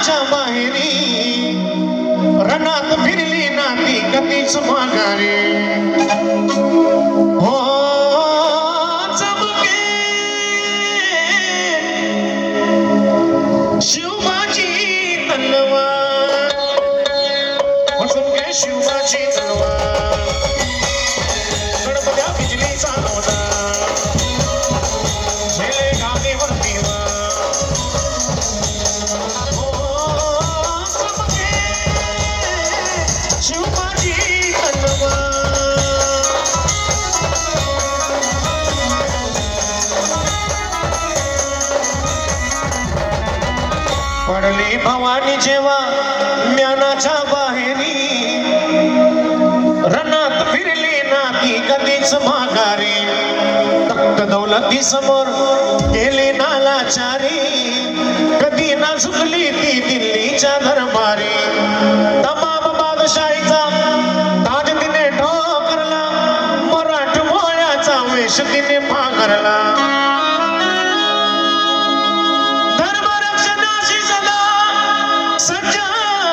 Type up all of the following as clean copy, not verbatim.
म्यानाच्या बाहेरी रणात फिरली ना ती कधीच माघारी हो चमके शिवबाची तलवार हो चमके शिवबाची तलवार गणपत्या बिजलीचा नवता झेले गादीवरती पडली भवानी जेव्हा म्यानाच्या बाहेरी रणात फिरली ना ती कधीच माघारी तख्त दौलती समोर गेली नालाचारी कधी ना झुकली ती दिल्लीच्या दरबारी तमाम बादशाहीचा ताज तिने ठोकरला मराठमोळ्याचा वेश तिने पांघरला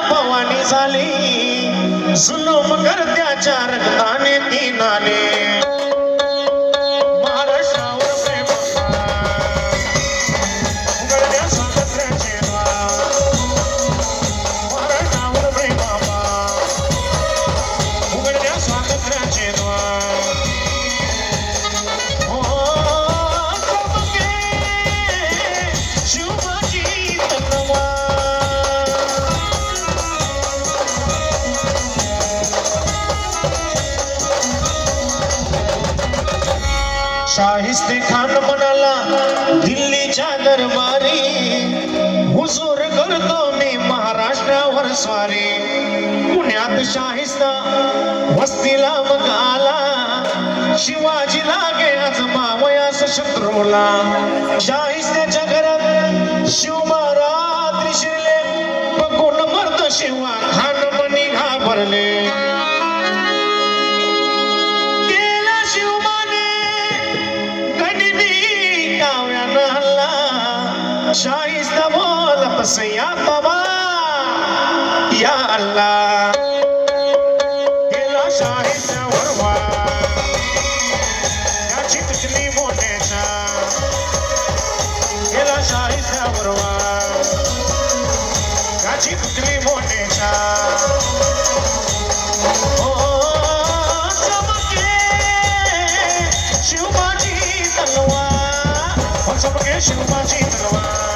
भवानी झाली जुलूम करत्याच्या रक्ताने ती नाले महाराष्ट्रावर प्रेम उघडल्या स्वातंत्र्याचे द्वार महाराष्ट्रावर प्रेम उघडल्या स्वातंत्र्याचे द्वार हो चमके शिवबाची तलवार शाहिस्ते खान म्हणाला दिल्लीच्या दरबारी हुजूर करतो मी महाराष्ट्रावर स्वारी पुण्यात शाहिस्ता वस्तीला मग आला शिवाजी लागे आजमावयास शत्रूला शाहिस्त्याच्या घरात शिवमहाराज शिरले बघून मर्द शिवा खान मनी घाबरले शाहिस्ता बोल बस या बाबा या अल्लाह गेला शाहिस्त्यावर वार याची तुझली मोठ्याच्या गेला शाहिस्त्यावर वार याची तुझली मोठ्याच्या हो चमके शिवबाची तलवार हो चमके शिवबाची तलवार